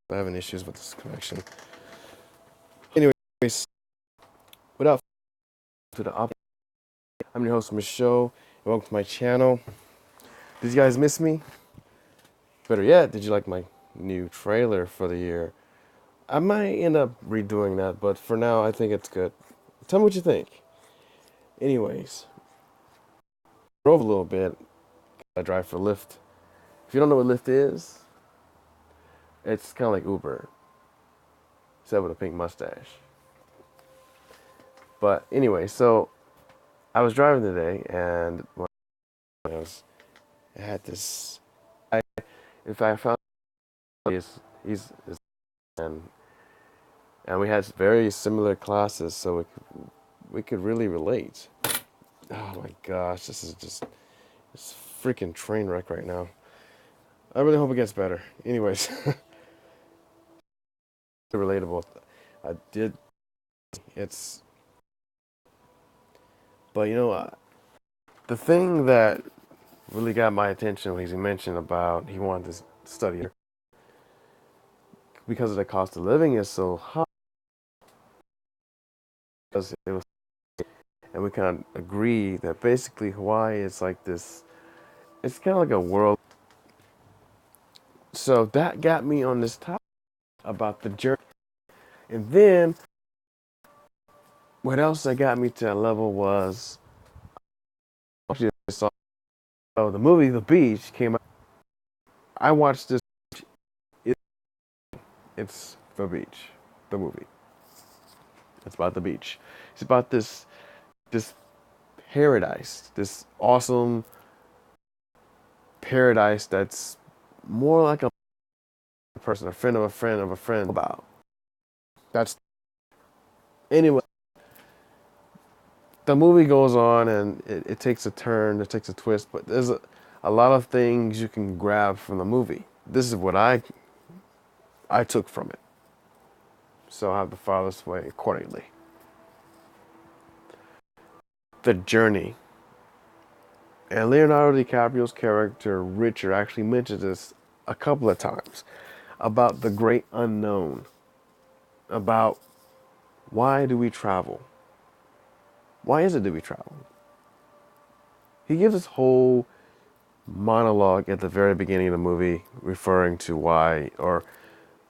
I'm having issues with this connection. Anyways, without to the op, I'm your host, Michelle, and welcome to my channel. Did you guys miss me? Better yet, did you like my new trailer for the year? I might end up redoing that, but for now, I think it's good. Tell me what you think. Anyways, drove a little bit. I drive for Lyft. If you don't know what Lyft is, it's kind of like Uber, except with a pink mustache. But anyway, so I was driving today, and when I had this. In fact, I found he's and we had very similar classes, so we could really relate. Oh my gosh, this is just this freaking train wreck right now. I really hope it gets better. Anyways, relatable. I did. It's, but the thing that really got my attention was he mentioned about he wanted to study here because of the cost of living is so high. Because it was, and we kind of agree that basically Hawaii is like this. It's kind of like a world. So that got me on this topic about the journey. And then what else that got me to that level was actually I saw the movie The Beach came out. I watched this. It, it's The Beach, the movie. It's about the beach. It's about this paradise, this awesome paradise that's more like a person, a friend of a friend of a friend about. That's anyway. The movie goes on and it takes a turn, it takes a twist, but there's a lot of things you can grab from the movie. This is what I took from it. So I have to follow this way accordingly. The journey. And Leonardo DiCaprio's character, Richard, actually mentions this a couple of times about the great unknown, about why do we travel? Why is it that we travel? He gives this whole monologue at the very beginning of the movie referring to why or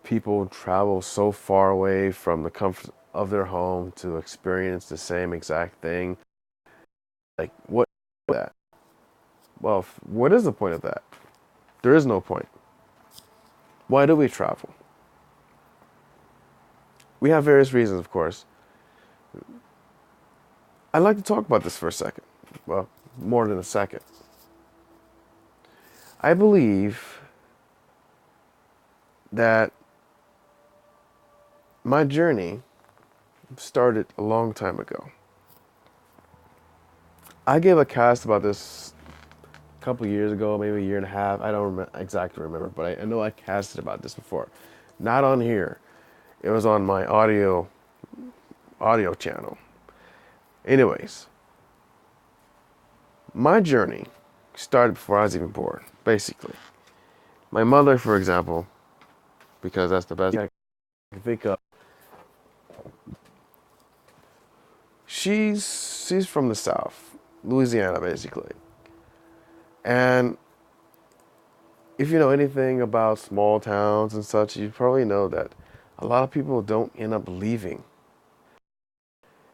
people travel so far away from the comfort of their home to experience the same exact thing. Like, what is that? Well, what is the point of that? There is no point. Why do we travel? We have various reasons, of course. I'd like to talk about this for a second. Well, more than a second. I believe that my journey started a long time ago. I gave a cast about this a couple years ago, maybe a year and a half. I don't exactly remember, but I know I casted about this before. Not on here. It was on my audio channel. Anyways, my journey started before I was even born, basically. My mother, for example, because that's the best I can think of. She's from the South, Louisiana, basically. And if you know anything about small towns and such, you probably know that a lot of people don't end up leaving.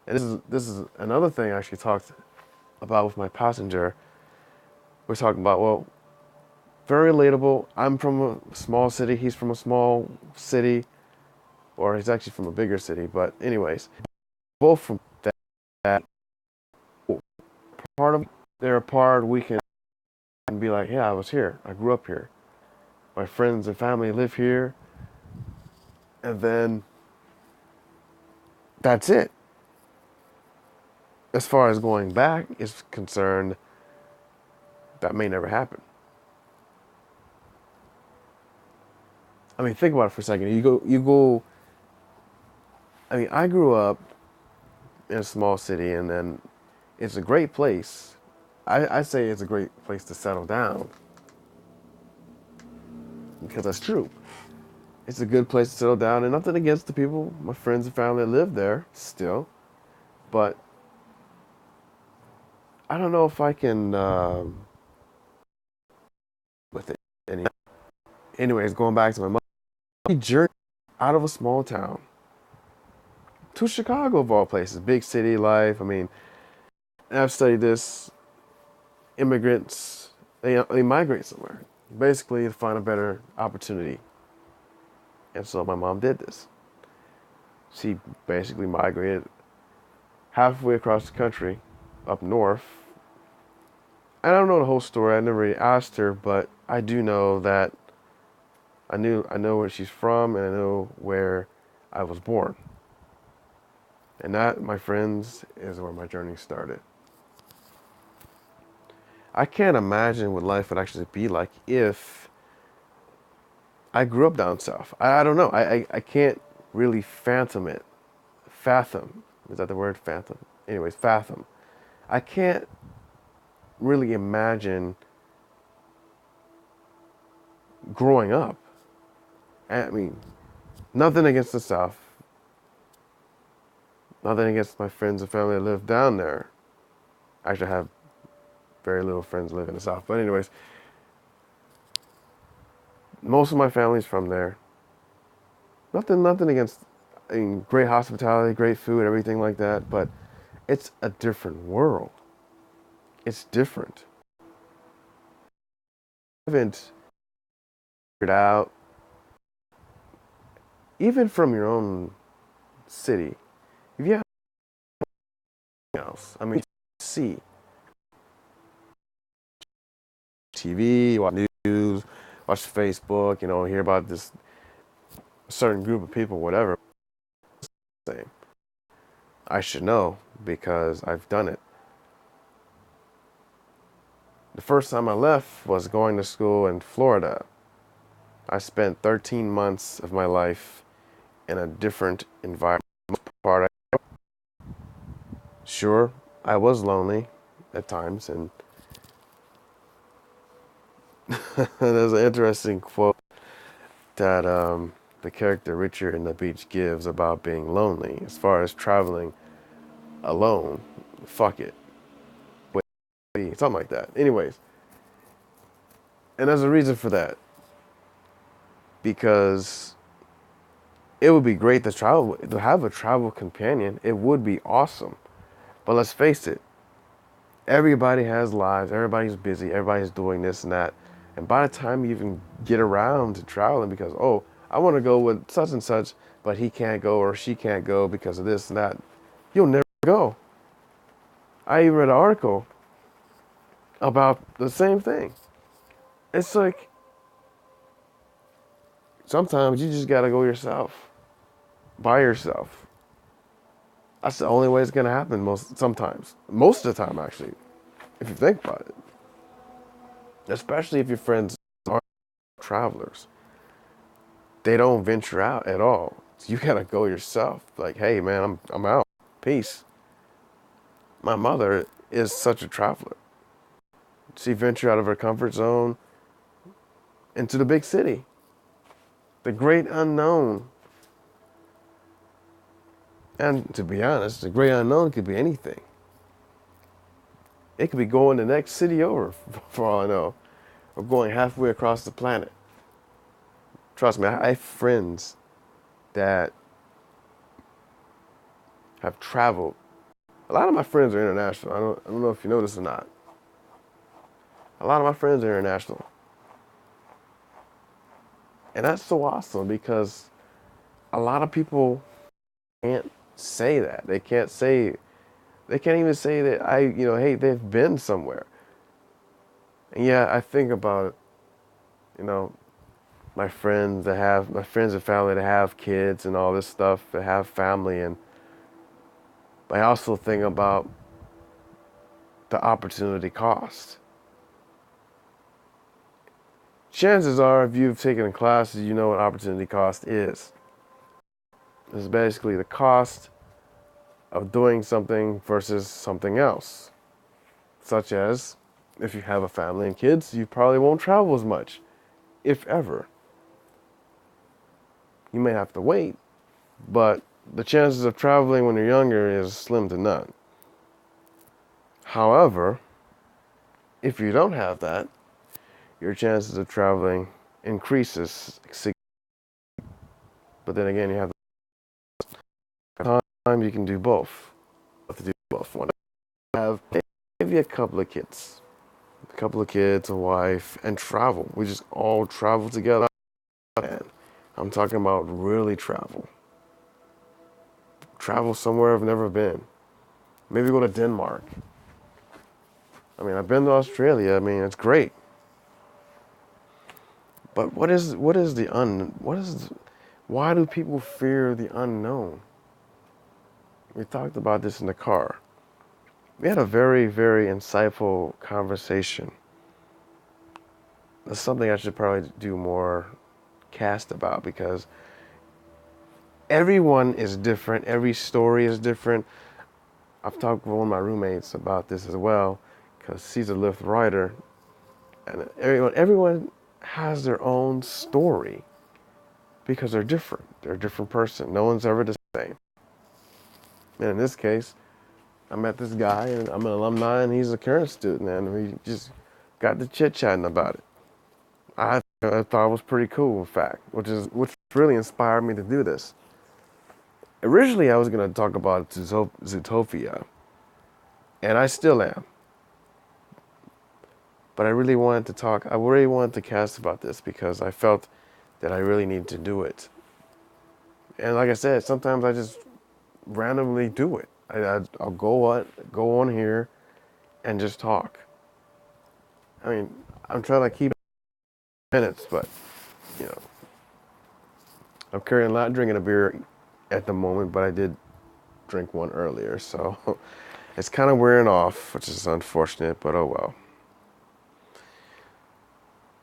And this is another thing I actually talked about with my passenger. We're talking about, well, very relatable. I'm from a small city. He's from a small city, or he's actually from a bigger city. But anyways, both from that part of they're a part we can be like, yeah, I was here. I grew up here. My friends and family live here. And then that's it. As far as going back is concerned, that may never happen. I mean, think about it for a second. You go. I mean, I grew up in a small city, and then it's a great place. I say it's a great place to settle down because that's true. It's a good place to settle down, and nothing against the people, my friends and family that live there still, but I don't know if I can with it. Anyways, going back to my mom, journey out of a small town to Chicago of all places, big city life. I mean, I've studied this. Immigrants, they migrate somewhere, basically to find a better opportunity, and so my mom did this. She basically migrated halfway across the country, up north. I don't know the whole story. I never really asked her, but I do know that I know where she's from, and I know where I was born. And that, my friends, is where my journey started. I can't imagine what life would actually be like if I grew up down south. I don't know. I can't really fathom it. Fathom. Is that the word? Fathom? Anyways, fathom. I can't really imagine growing up. I mean, nothing against the south. Nothing against my friends and family that live down there. Actually, I have very little friends live in the south. But anyways, most of my family's from there. Nothing against. I mean, great hospitality, great food, everything like that. But it's a different world. It's different. I haven't figured out, even from your own city, if you have anything else. I mean, see TV, watch news, watch Facebook. Hear about this certain group of people, whatever. Same. I should know because I've done it. The first time I left was going to school in Florida. I spent 13 months of my life in a different environment. Part Sure, I was lonely at times, and there's an interesting quote that the character Richard in The Beach gives about being lonely. As far as traveling alone, fuck it. Wait, something like that. Anyways, and there's a reason for that. Because it would be great to have a travel companion. It would be awesome. But let's face it, everybody has lives, everybody's busy, everybody's doing this and that. And by the time you even get around to traveling because, oh, I want to go with such and such, but he can't go or she can't go because of this and that, you'll never go. I even read an article about the same thing. It's like sometimes you just gotta go yourself, by yourself. That's the only way it's gonna happen most of the time actually, if you think about it. Especially if your friends are travelers. They don't venture out at all. So you gotta go yourself. Like, hey man, I'm out. Peace. My mother is such a traveler. She ventured out of her comfort zone into the big city. The great unknown. And to be honest, the great unknown could be anything. It could be going the next city over, for all I know, or going halfway across the planet. Trust me, I have friends that have traveled. A lot of my friends are international. I don't know if you know this or not. A lot of my friends are international. And that's so awesome because a lot of people can't say that. They can't even say that hey, they've been somewhere. And yeah, I think about, you know, my friends and family that have kids and all this stuff, that have family, and I also think about the opportunity cost. Chances are, if you've taken classes, you know what opportunity cost is. It's basically the cost of doing something versus something else. Such as, if you have a family and kids, you probably won't travel as much, if ever. You may have to wait, but the chances of traveling when you're younger is slim to none. However, if you don't have that, your chances of traveling increases. But then again, you have the time you can do both. To do both. One, have maybe a couple of kids, a wife, and travel. We just all travel together. And I'm talking about really travel. Travel somewhere I've never been. Maybe go to Denmark. I mean, I've been to Australia. I mean, it's great. But why do people fear the unknown? We talked about this in the car. We had a very, very insightful conversation. That's something I should probably do more cast about, because everyone is different. Every story is different. I've talked with one of my roommates about this as well, because she's a Lyft rider, and everyone has their own story because they're different. They're a different person. No one's ever the same. And in this case, I met this guy, and I'm an alumni, and he's a current student, and we just got to chit-chatting about it. I thought it was pretty cool, in fact, which really inspired me to do this. Originally, I was going to talk about Zootopia, and I still am. But I really wanted to cast about this because I felt that I really need to do it. And like I said, sometimes I just randomly do it. I'll go on here and just talk. I mean, I'm trying to keep minutes, but you know, I'm currently not drinking a beer at the moment, but I did drink one earlier, so it's kind of wearing off, which is unfortunate, but oh well.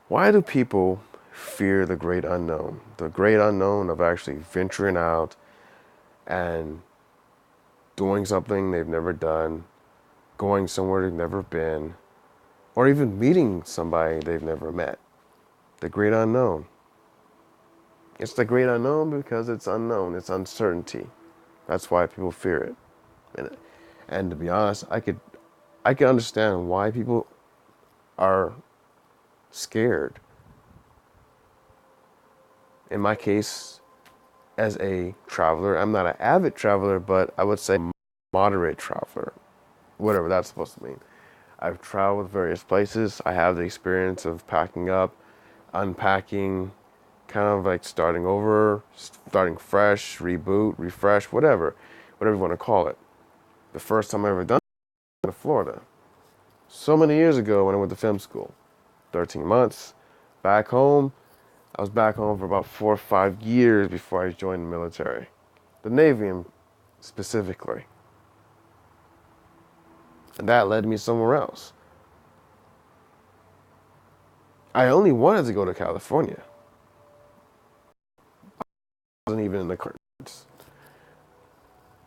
Why do people fear the great unknown? The great unknown of actually venturing out and doing something they've never done, going somewhere they've never been, or even meeting somebody they've never met. The great unknown. It's the great unknown because it's unknown. It's uncertainty. That's why people fear it. And to be honest, I could understand why people are scared. In my case, as a traveler, I'm not an avid traveler, but I would say moderate traveler, whatever that's supposed to mean. I've traveled various places. I have the experience of packing up, unpacking, kind of like starting over, starting fresh, reboot, refresh, whatever you want to call it. The first time I ever done it was in Florida. So many years ago when I went to film school. 13 months. Back home, I was back home for about 4 or 5 years before I joined the military. The Navy specifically. And that led me somewhere else. I only wanted to go to California. I wasn't even in the cards.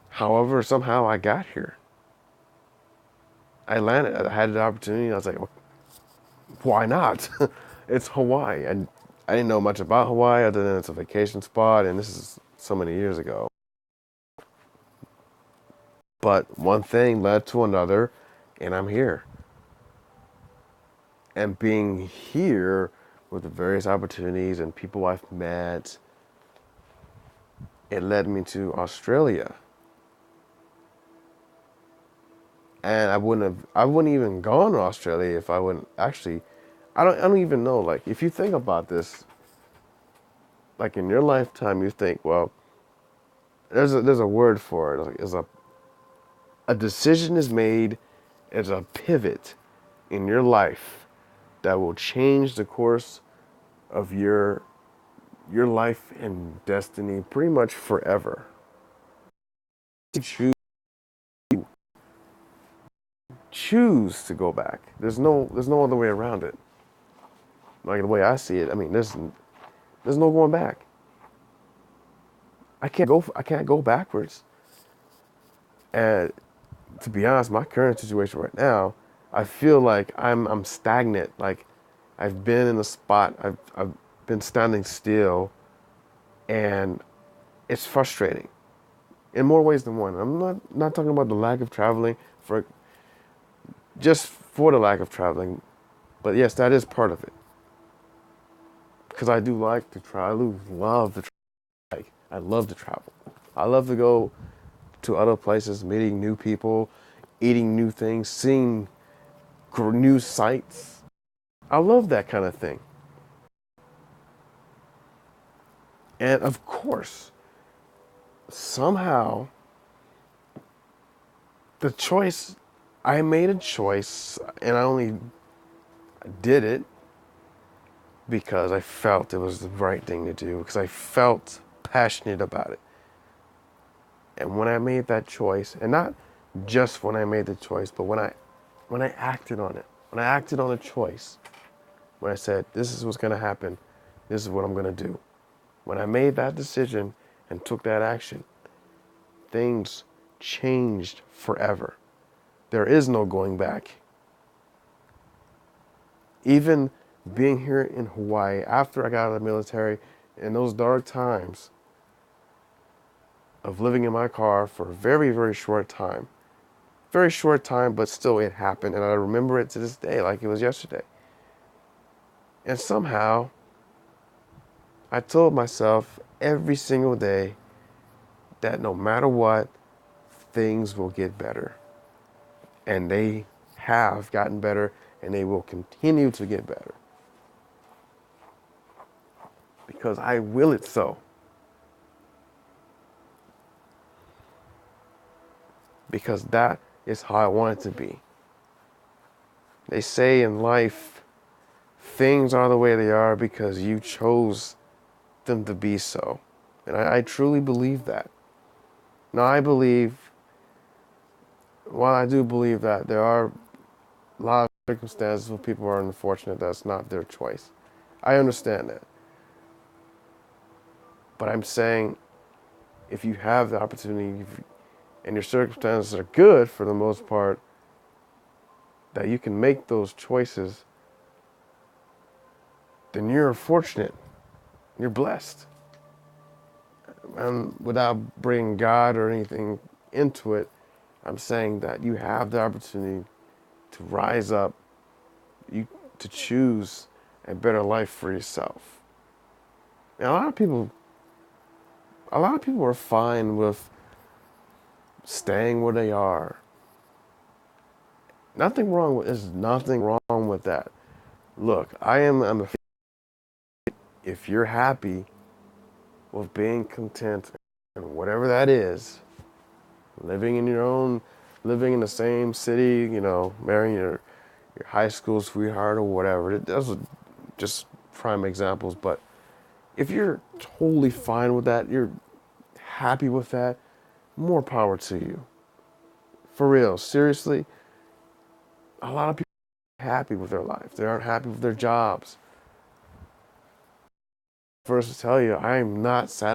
However, somehow I got here. I landed. I had the opportunity. I was like, why not? It's Hawaii. And I didn't know much about Hawaii other than it's a vacation spot, and this is so many years ago. But one thing led to another, and I'm here. And being here with the various opportunities and people I've met, it led me to Australia. And I wouldn't even gone to Australia if I wouldn't actually. I don't even know. Like, if you think about this, like in your lifetime, you think, well, there's a word for it. Like, it's a decision is made as a pivot in your life that will change the course of your life and destiny pretty much forever. Choose to go back. There's no other way around it. Like the way I see it, I mean, there's no going back. I can't go backwards. And to be honest, my current situation right now, I feel like I'm stagnant. Like I've been in a spot, I've been standing still And it's frustrating in more ways than one. I'm not talking about the lack of traveling for just for the lack of traveling, but yes, that is part of it. Because I do like to travel. I love to travel. I love to travel. I love to go to other places, meeting new people, eating new things, seeing new sights. I love that kind of thing. And of course, somehow, the choice, I made a choice, and I only did it because I felt it was the right thing to do, because I felt passionate about it. And when I made that choice, and not just when I made the choice, but when I acted on it, when I acted on a choice, when I said, this is what's going to happen, this is what I'm going to do. When I made that decision and took that action, things changed forever. There is no going back. Even being here in Hawaii, after I got out of the military, in those dark times of living in my car for a very, very short time, but still it happened. And I remember it to this day like it was yesterday. And somehow, I told myself every single day that no matter what, things will get better. And they have gotten better, and they will continue to get better. Because I will it so. Because that is how I want it to be. They say in life, things are the way they are because you chose them to be so. And I truly believe that. Now, while I do believe that there are a lot of circumstances where people are unfortunate that's not their choice. I understand that. But I'm saying if you have the opportunity and your circumstances are good for the most part, that you can make those choices, then you're fortunate. You're blessed. And without bringing God or anything into it, I'm saying that you have the opportunity to rise up, to choose a better life for yourself. And a lot of people are fine with staying where they are. There's nothing wrong with that. Look, if you're happy with being content and whatever that is, living in the same city, marrying your high school sweetheart or whatever. Those are just prime examples. But if you're totally fine with that, you're happy with that, more power to you. For real, seriously, a lot of people aren't happy with their life. They aren't happy with their jobs. First to tell you, I am not sad,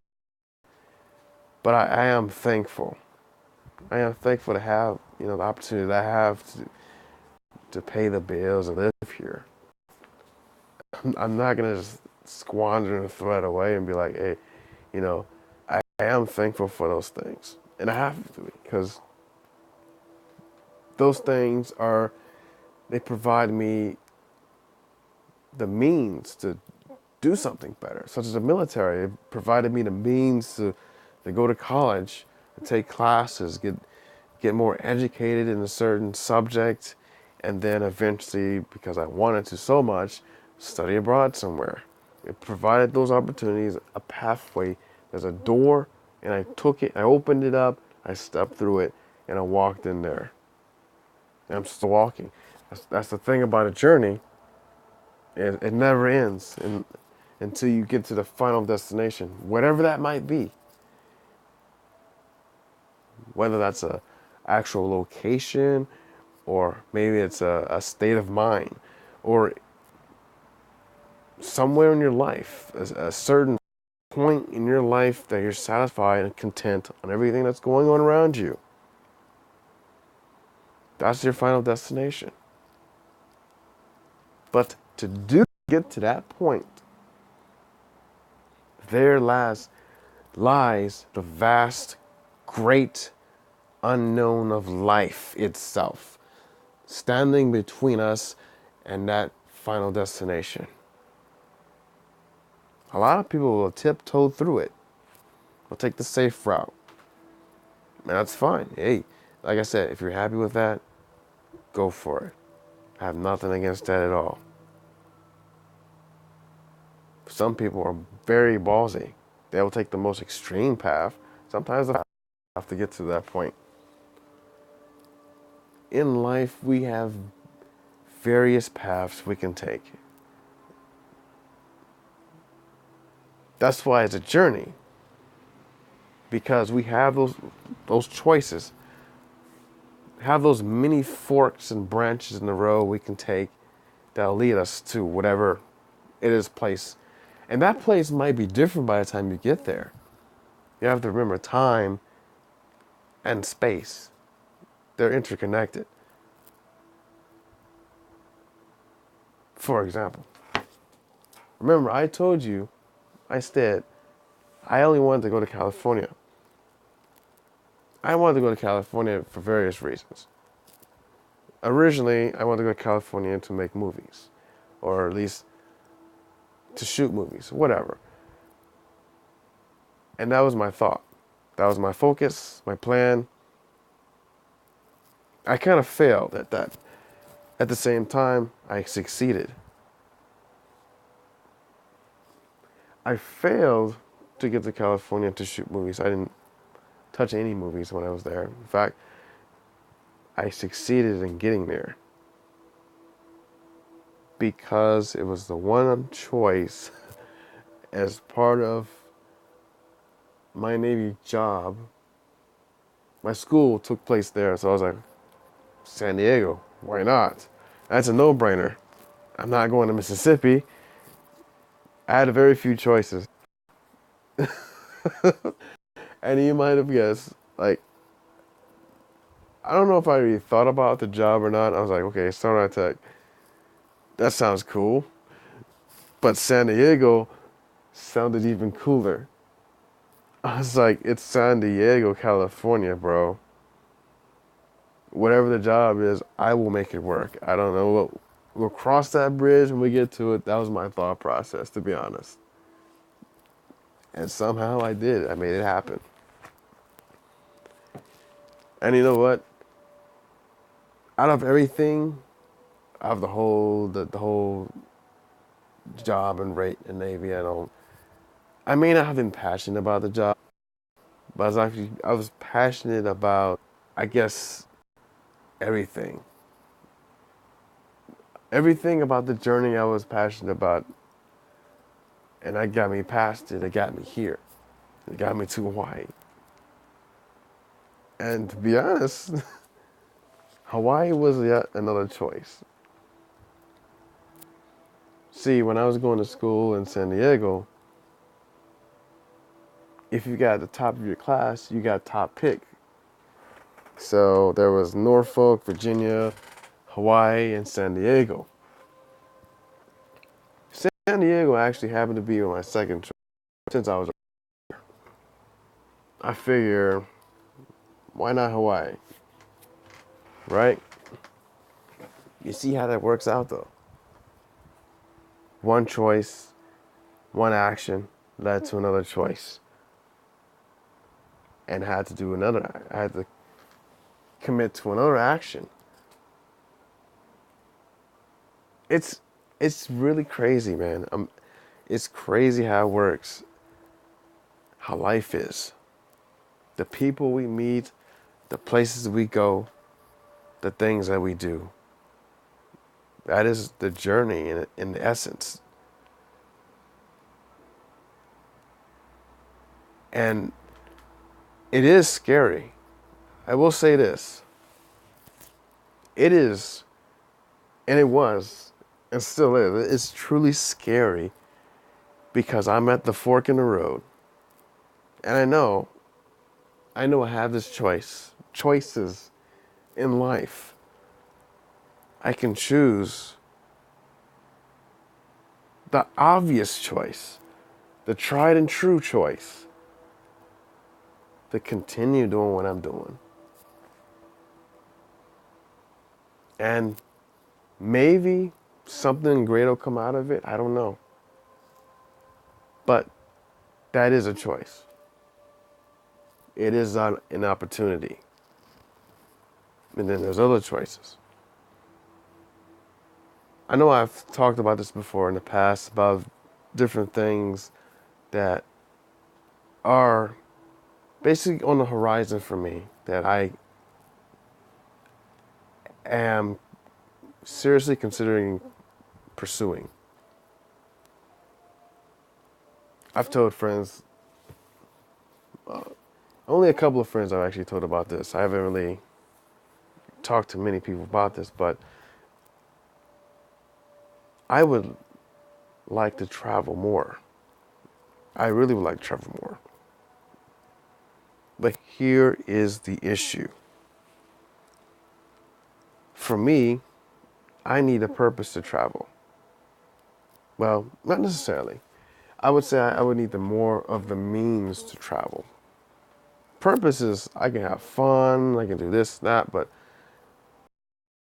but I am thankful. I am thankful to have, the opportunity that I have to pay the bills and live here. I'm not gonna just squander and throw it away and be like, hey, I am thankful for those things, and I have to be, because those things they provide me the means to do something better, such as the military. It provided me the means to go to college, to take classes, get more educated in a certain subject, and then eventually, because I wanted to so much, study abroad somewhere. It provided those opportunities, a pathway. There's a door, and I took it, I opened it up, I stepped through it, and I walked in there. And I'm still walking. That's the thing about a journey. It never ends until you get to the final destination, whatever that might be. Whether that's a actual location, or maybe it's a state of mind, or somewhere in your life, a certain point in your life that you're satisfied and content on everything that's going on around you. That's your final destination. But get to that point, there lies lies the vast, great unknown of life itself, standing between us and that final destination. A lot of people will tiptoe through it. They'll take the safe route. And that's fine. Hey, like I said, if you're happy with that, go for it. I have nothing against that at all. Some people are very ballsy. They will take the most extreme path. Sometimes they have to get to that point. In life, we have various paths we can take. That's why it's a journey. Because we have those choices. Have those many forks and branches in the road we can take that'll lead us to whatever it is place. And that place might be different by the time you get there. You have to remember time and space. They're interconnected. For example, remember I told you, I said, I only wanted to go to California. I wanted to go to California for various reasons. Originally, I wanted to go to California to make movies, or at least to shoot movies, whatever. And that was my thought. That was my focus, my plan. I kind of failed at that. At the same time, I succeeded. I failed to get to California to shoot movies. I didn't touch any movies when I was there. In fact, I succeeded in getting there because it was the one choice as part of my Navy job. My school took place there, so I was like, San Diego, why not? That's a no-brainer. I'm not going to Mississippi. I had very few choices. And you might have guessed, like, I don't know if I really thought about the job or not. I was like, okay, Sonar Tech, that sounds cool. But San Diego sounded even cooler. I was like, it's San Diego, California, bro. Whatever the job is, I will make it work. I don't know. We'll cross that bridge when we get to it. That was my thought process, to be honest. And somehow I did. I made it happen. And you know what? Out of everything, out of the whole job and rate in Navy, I may not have been passionate about the job, but I was passionate about, I guess, everything. Everything about the journey I was passionate about, and that got me past it. It got me here. It got me to Hawaii. And to be honest, Hawaii was yet another choice. See, when I was going to school in San Diego, if you got the top of your class, you got top pick. So there was Norfolk, Virginia, Hawaii, and San Diego. San Diego actually happened to be my second choice since I was. I figure, why not Hawaii? Right? You see how that works out though. One choice, one action led to another choice. And I had to commit to another action. It's really crazy, man. It's crazy how it works. How life is. The people we meet, the places we go, the things that we do. That is the journey in essence. And it is scary. I will say this. It is, and it was, and still is, it's truly scary because I'm at the fork in the road. And I know I have this choices in life. I can choose the obvious choice, the tried and true choice, to continue doing what I'm doing. And maybe something great will come out of it. I don't know. But that is a choice. It is an opportunity. And then there's other choices. I know I've talked about this before in the past about different things that are basically on the horizon for me that I am seriously considering pursuing. I've told friends, only a couple of friends I've actually told about this. I haven't really talked to many people about this, but I would like to travel more. I really would like to travel more. But here is the issue. For me, I need a purpose to travel. Well, not necessarily. I would say I would need the more of the means to travel. Purpose is I can have fun, I can do this, that, but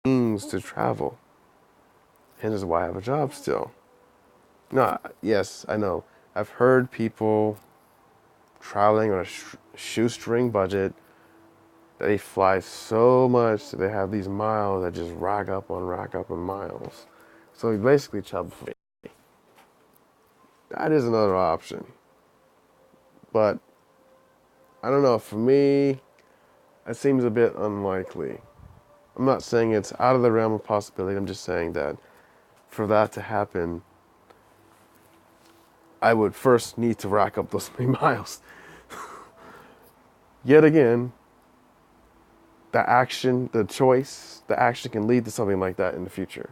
means to travel. And this is why I have a job still. No, yes, I know. I've heard people traveling on a shoestring budget. They fly so much that they have these miles that just rack up on miles. So you basically travel for free. That is another option. But I don't know, for me, it seems a bit unlikely. I'm not saying it's out of the realm of possibility. I'm just saying that for that to happen, I would first need to rack up those many miles. Yet again, the action, the choice, the action can lead to something like that in the future.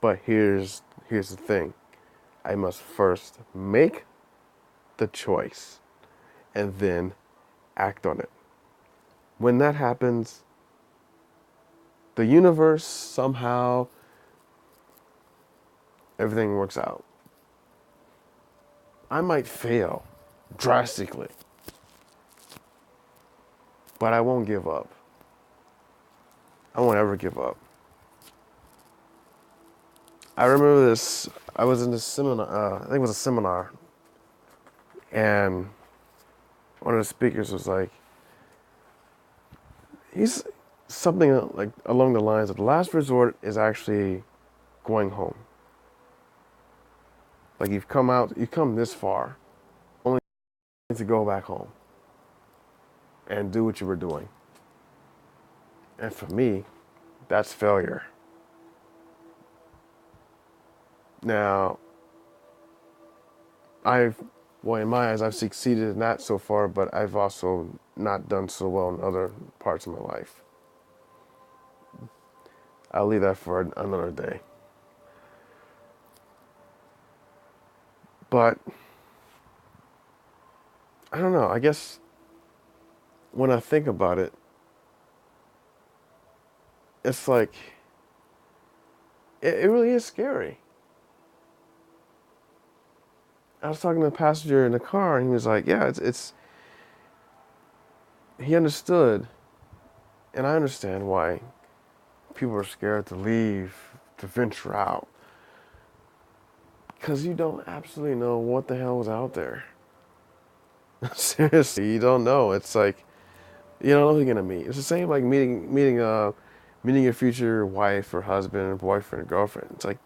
But here's the thing. I must first make the choice and then act on it. When that happens, the universe somehow, everything works out. I might fail drastically, but I won't give up. I won't ever give up. I remember this, I was in this seminar, I think it was a seminar, and one of the speakers was like, he's something like along the lines of the last resort is actually going home. Like you've come this far, only to go back home and do what you were doing. And for me, that's failure. Now, in my eyes, I've succeeded in that so far, but I've also not done so well in other parts of my life. I'll leave that for another day. But, I don't know, I guess when I think about it, it's like, it really is scary. I was talking to a passenger in the car, and he was like, yeah, he understood, and I understand why people are scared to leave, to venture out. Because you don't absolutely know what the hell is out there. Seriously, you don't know. It's like, you don't know who you're going to meet. It's the same like meeting your future wife or husband or boyfriend or girlfriend. It's like,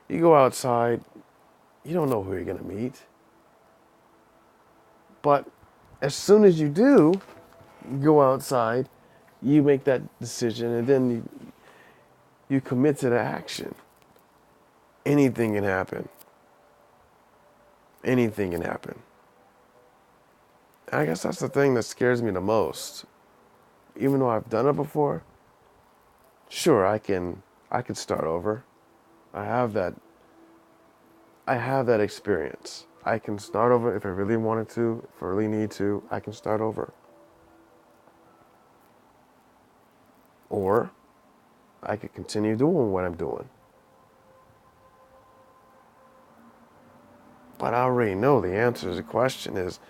you go outside, you don't know who you're going to meet. But as soon as you do go outside, you make that decision and then you commit to the action. Anything can happen. Anything can happen. And I guess that's the thing that scares me the most. Even though I've done it before, sure, I can start over. I have that experience. I can start over if I really wanted to, if I really need to, I can start over. Or I could continue doing what I'm doing. But I already know the answer to the question is,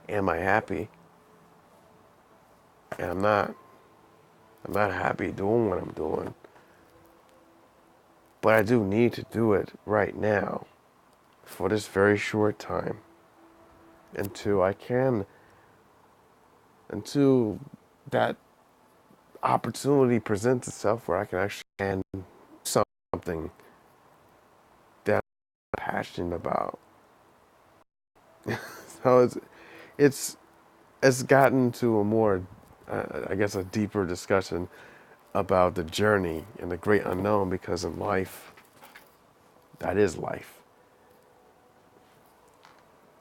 am I happy? And I'm not happy doing what I'm doing. But I do need to do it right now for this very short time until I can, until that opportunity presents itself where I can actually do something that I'm passionate about. So it's it's gotten to a more, I guess, a deeper discussion about the journey and the great unknown, because in life, that is life.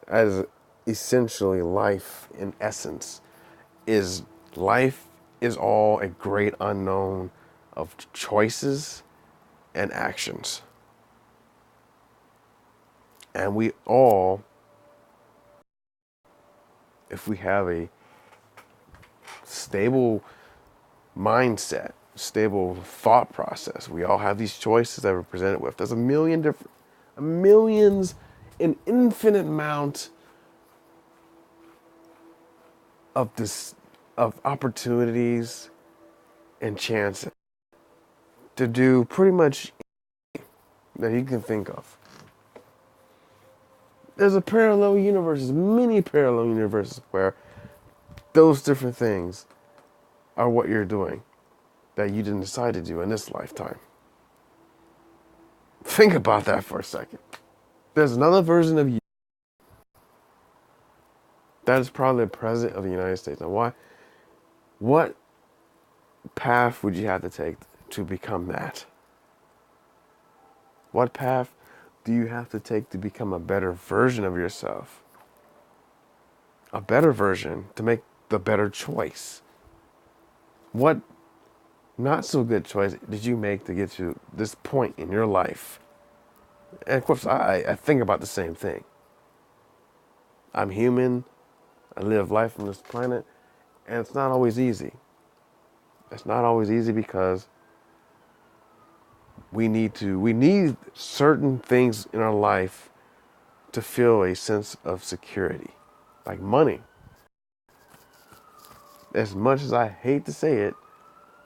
As essentially life in essence is life is all a great unknown of choices and actions. And we all, if we have a stable mindset, stable thought process, we all have these choices that we're presented with. There's millions, an infinite amount of this, of opportunities and chances to do pretty much that you can think of. There's a parallel universes, many parallel universes where those different things are what you're doing that you didn't decide to do in this lifetime. Think about that for a second. There's another version of you that is probably the president of the United States. Now, what path would you have to take to become that? What path do you have to take to become a better version of yourself? A better version to make the better choice. What not so good choice did you make to get to this point in your life? And of course, I think about the same thing. I'm human. I live life on this planet, and it's not always easy. It's not always easy because we need certain things in our life to feel a sense of security, like money. As much as I hate to say it,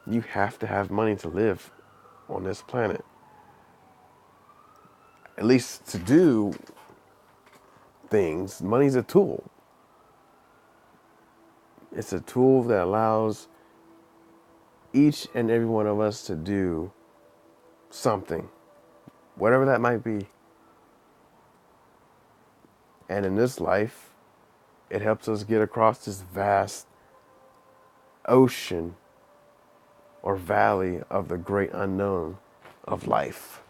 you have to have money to live on this planet. At least to do things, money's a tool. It's a tool that allows each and every one of us to do something, whatever that might be. And in this life, it helps us get across this vast ocean or valley of the great unknown of life.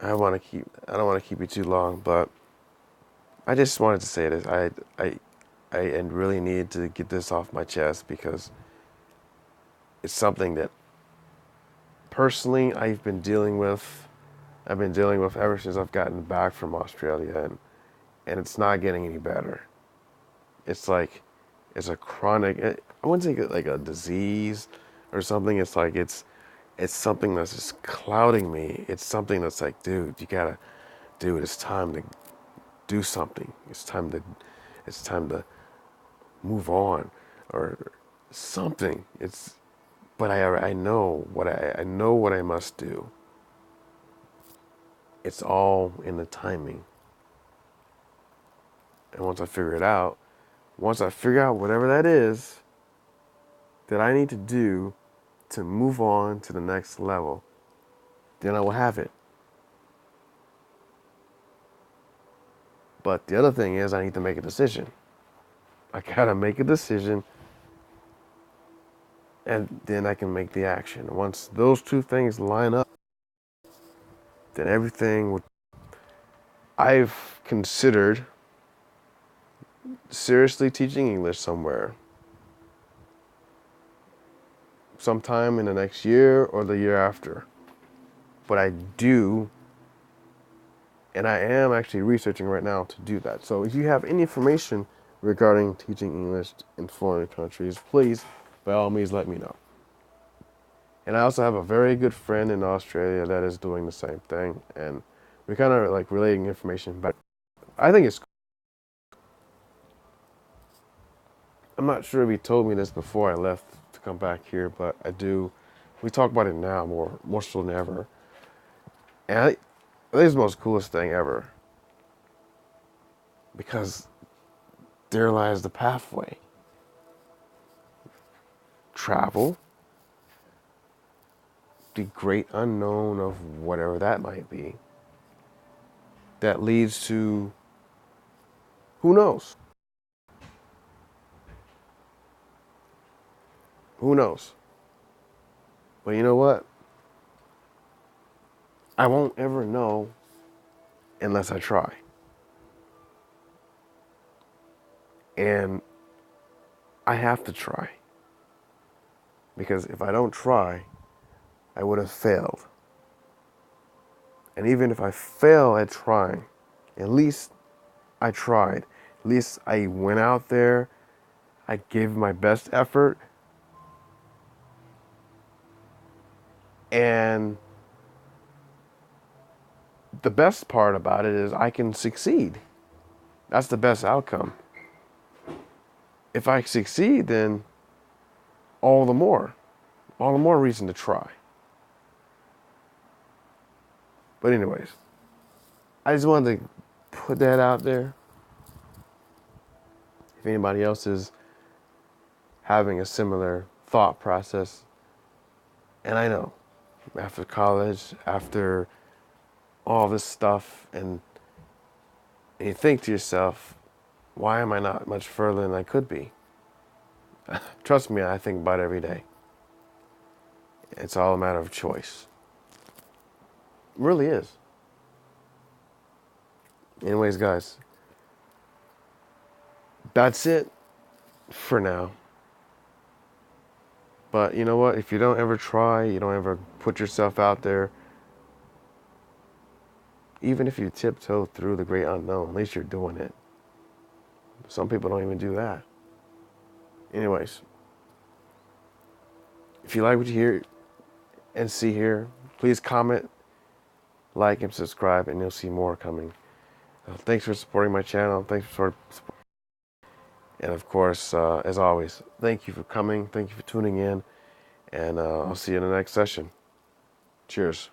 I don't want to keep you too long, but I just wanted to say this. I really needed to get this off my chest because it's something that personally I've been dealing with. I've been dealing with ever since I've gotten back from Australia, and it's not getting any better. It's like it's a chronic. I wouldn't say like a disease or something. It's like it's something that's just clouding me. It's something that's like, dude, it's time to do something. It's time to move on or something. But I know I know what I must do. It's all in the timing. And once I figure out whatever that is that I need to do to move on to the next level, then I will have it. But the other thing is I need to make a decision. I gotta make a decision, and then I can make the action. Once those two things line up, then everything would. I've considered seriously teaching English somewhere. Sometime in the next year or the year after. But I do, and I am actually researching right now to do that. So if you have any information regarding teaching English in foreign countries, please, by all means, let me know. And I also have a very good friend in Australia that is doing the same thing, and we're kind of like relating information back. I think it's cool. I'm not sure if he told me this before I left to come back here, but I do. We talk about it now more so than ever. And I think it's the most coolest thing ever. Because there lies the pathway. Travel, the great unknown of whatever that might be, that leads to who knows? Who knows? But you know what? I won't ever know unless I try. And I have to try. Because if I don't try, I would have failed. And even if I fail at trying, at least I tried. At least I went out there, I gave my best effort, and the best part about it is I can succeed. That's the best outcome. If I succeed, then all the more reason to try. But anyways, I just wanted to put that out there. If anybody else is having a similar thought process, and I know after college, after all this stuff, and you think to yourself, why am I not much further than I could be? Trust me, I think about it every day. It's all a matter of choice. It really is. Anyways, guys, that's it for now. But you know what? If you don't ever try, you don't ever put yourself out there, even if you tiptoe through the great unknown, at least you're doing it. Some people don't even do that. Anyways, if you like what you hear and see here, please comment, like, and subscribe, and you'll see more coming. Thanks for supporting my channel. Thanks for supporting. And of course, as always, thank you for coming. Thank you for tuning in. And I'll see you in the next session. Cheers.